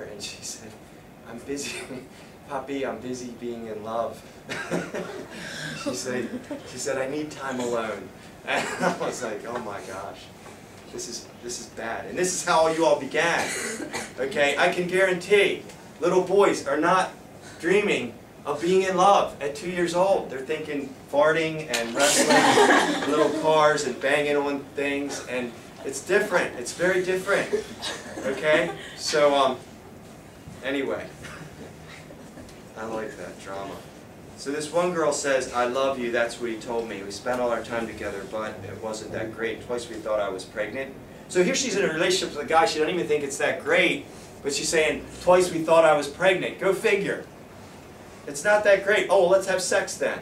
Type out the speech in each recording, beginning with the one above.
And she said, I'm busy, Papi, I'm busy being in love. she said, I need time alone. And I was like, oh my gosh, this is bad. And this is how you all began. Okay, I can guarantee little boys are not dreaming of being in love at 2 years old. They're thinking farting and wrestling in little cars and banging on things, and it's different. It's very different. Okay? So, anyway, I like that drama. So this one girl says, I love you, that's what he told me. We spent all our time together, but it wasn't that great. Twice we thought I was pregnant. So here she's in a relationship with a guy, she doesn't even think it's that great, but she's saying, twice we thought I was pregnant. Go figure. It's not that great. Oh, well, let's have sex then.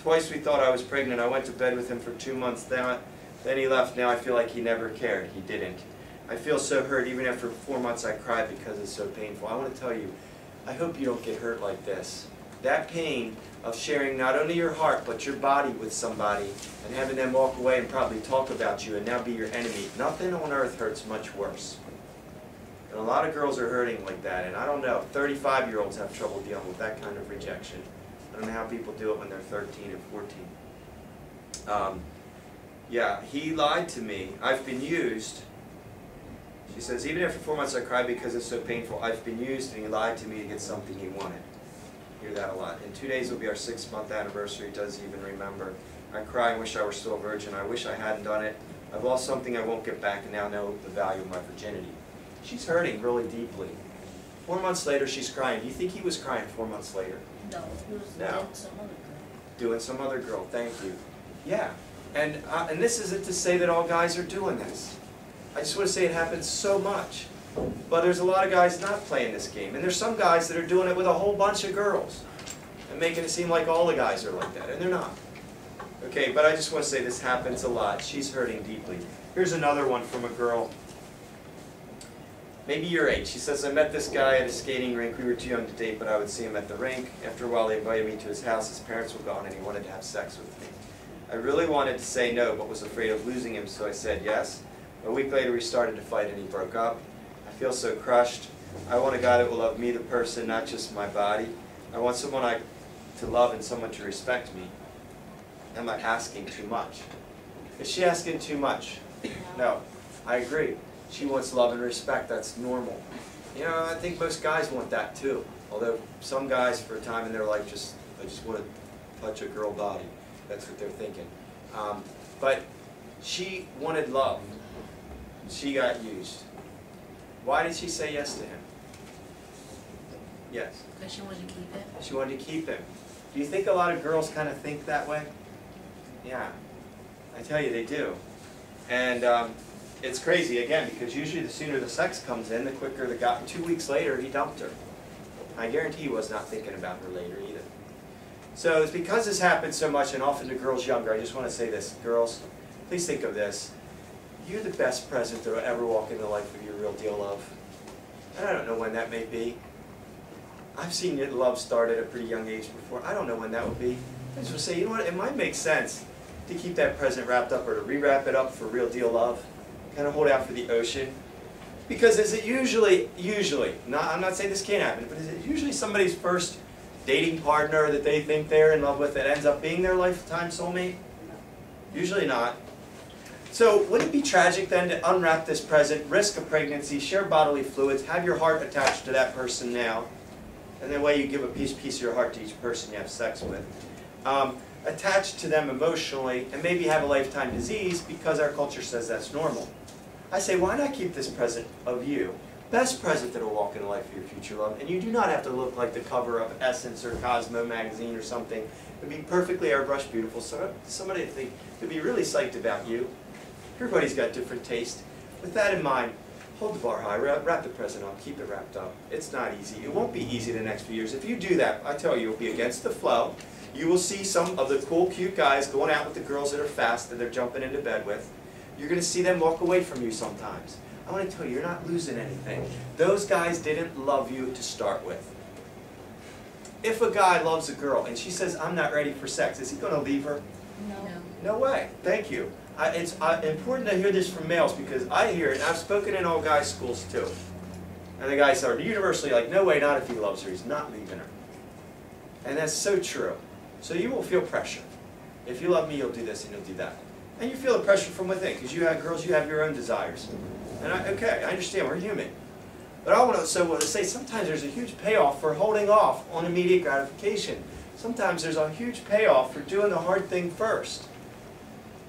Twice we thought I was pregnant. I went to bed with him for 2 months. Then he left. Now I feel like he never cared. He didn't. I feel so hurt. Even after 4 months I cried because it's so painful. I want to tell you, I hope you don't get hurt like this. That pain of sharing not only your heart but your body with somebody and having them walk away and probably talk about you and now be your enemy, nothing on earth hurts much worse. And a lot of girls are hurting like that, and I don't know, 35-year-olds have trouble dealing with that kind of rejection. I don't know how people do it when they're 13 and 14. Yeah, he lied to me. I've been used. She says, even after 4 months I cried because it's so painful. I've been used and he lied to me to get something he wanted. I hear that a lot. In 2 days will be our 6-month anniversary. He doesn't even remember. I cry and wish I were still a virgin. I wish I hadn't done it. I've lost something I won't get back and now know the value of my virginity. She's hurting really deeply. 4 months later she's crying. Do you think he was crying 4 months later? No, he was doing some other girl. Doing some other girl, thank you. Yeah, and this isn't to say that all guys are doing this. I just want to say it happens so much. But there's a lot of guys not playing this game. And there's some guys that are doing it with a whole bunch of girls. And making it seem like all the guys are like that. And they're not. Okay, but I just want to say this happens a lot. She's hurting deeply. Here's another one from a girl. Maybe your age. She says, I met this guy at a skating rink. We were too young to date, but I would see him at the rink. After a while, he invited me to his house. His parents were gone, and he wanted to have sex with me. I really wanted to say no, but was afraid of losing him, so I said yes. A week later, we started to fight, and he broke up. I feel so crushed. I want a guy that will love me, the person, not just my body. I want someone to love and someone to respect me. Am I asking too much? Is she asking too much? No. I agree. She wants love and respect. That's normal. You know, I think most guys want that too. Although some guys, for a time in their life, I just want to touch a girl body. That's what they're thinking. But she wanted love. She got used. Why did she say yes to him? Yes. Because she wanted to keep it. She wanted to keep him. Do you think a lot of girls kind of think that way? Yeah. I tell you, they do. And it's crazy, again, because usually the sooner the sex comes in, the quicker the guy. 2 weeks later, he dumped her. I guarantee he was not thinking about her later either. So it's because this happens so much, and often to girls younger, I just want to say this. Girls, please think of this. You're the best present that will ever walk into the life of your real deal love. And I don't know when that may be. I've seen your love start at a pretty young age before. I don't know when that will be. I just want to say, you know what, it might make sense to keep that present wrapped up or to re-wrap it up for real deal love. Kind of hold out for the ocean. Because is it usually, I'm not saying this can't happen, but is it usually somebody's first dating partner that they think they're in love with that ends up being their lifetime soulmate? Usually not. So wouldn't it be tragic then to unwrap this present, risk a pregnancy, share bodily fluids, have your heart attached to that person now, and that way you give a piece of your heart to each person you have sex with. Attached to them emotionally, and maybe have a lifetime disease because our culture says that's normal. I say, why not keep this present of you, best present that will walk in the life of your future love, and you do not have to look like the cover of Essence or Cosmo magazine or something. It would be perfectly airbrushed beautiful, so somebody I think could be really psyched about you. Everybody's got different taste. With that in mind, hold the bar high, wrap the present up, keep it wrapped up. It's not easy. It won't be easy the next few years. If you do that, I tell you, you'll be against the flow. You will see some of the cool, cute guys going out with the girls that are fast that they're jumping into bed with. You're going to see them walk away from you sometimes. I want to tell you, you're not losing anything. Those guys didn't love you to start with. If a guy loves a girl and she says, I'm not ready for sex, is he going to leave her? No. No way. Thank you. It's important to hear this from males because I hear it, and I've spoken in all guys' schools too. And the guys are universally like, no way, not if he loves her. He's not leaving her. And that's so true. So you will feel pressure. If you love me, you'll do this and you'll do that. And you feel the pressure from within, because you have girls, you have your own desires. And okay, I understand, we're human. But I want to say sometimes there's a huge payoff for holding off on immediate gratification. Sometimes there's a huge payoff for doing the hard thing first.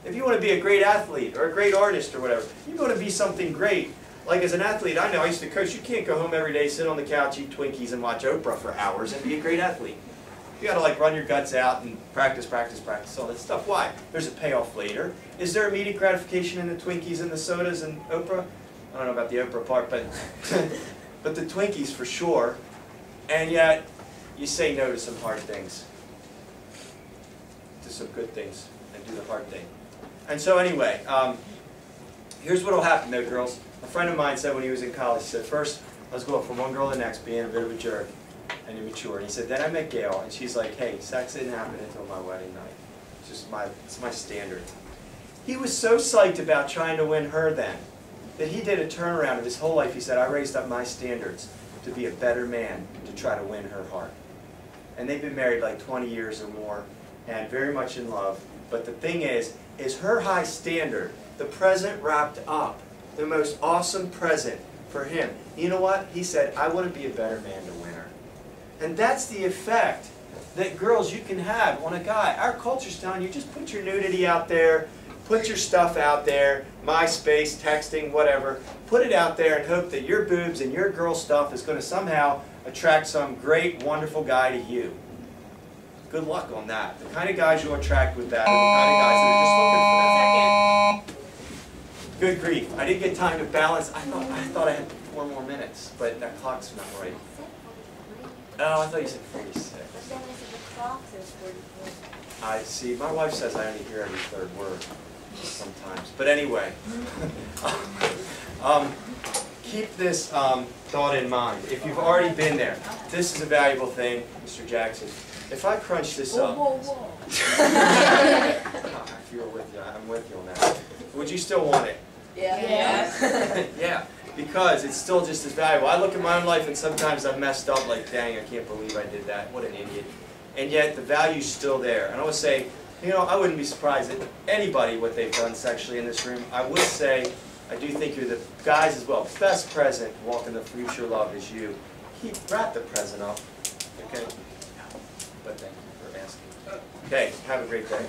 If you want to be a great athlete or a great artist or whatever, you want to be something great. Like as an athlete, I know I used to coach, you can't go home every day, sit on the couch, eat Twinkies, and watch Oprah for hours and be a great athlete. You got to like run your guts out and practice, practice, practice, all that stuff. Why? There's a payoff later. Is there immediate gratification in the Twinkies and the sodas and Oprah? I don't know about the Oprah part, but but the Twinkies for sure. And yet, you say no to some hard things, to some good things, and do the hard thing. And so anyway, here's what will happen though, girls. A friend of mine said when he was in college, he said, first, I was going from one girl to the next, being a bit of a jerk and immature. And he said, then I met Gail, and she's like, hey, sex didn't happen until my wedding night. It's just it's my standard. He was so psyched about trying to win her then, that he did a turnaround of his whole life. He said, I raised up my standards to be a better man to try to win her heart. And they've been married like 20 years or more, and very much in love. But the thing is her high standard, the present wrapped up, the most awesome present for him. You know what? He said, I want to be a better man to win her. And that's the effect that girls you can have on a guy. Our culture's telling you, just put your nudity out there, put your stuff out there, MySpace, texting, whatever. Put it out there and hope that your boobs and your girl stuff is going to somehow attract some great, wonderful guy to you. Good luck on that. The kind of guys you'll attract with that are the kind of guys that are just looking for that. Good grief. I didn't get time to balance. I thought I had 4 more minutes, but that clock's not right. Oh, I thought you said 46. But then I said the clock says 44. I see. My wife says I only hear every 3rd word sometimes. But anyway, keep this thought in mind. If you've already been there, this is a valuable thing, Mr. Jackson. If I crunch this up, Whoa, whoa, whoa. I feel with you. I'm with you on that. Would you still want it? Yeah. Yes. Yeah, because it's still just as valuable. I look at my own life and sometimes I've messed up like, dang, I can't believe I did that. What an idiot. And yet the value's still there. And I would say, you know, I wouldn't be surprised at anybody what they've done sexually in this room. I would say, I do think you're the guys as well. Best present walking the future love is you. Wrap the present up. Okay? But thank you for asking. Okay, have a great day.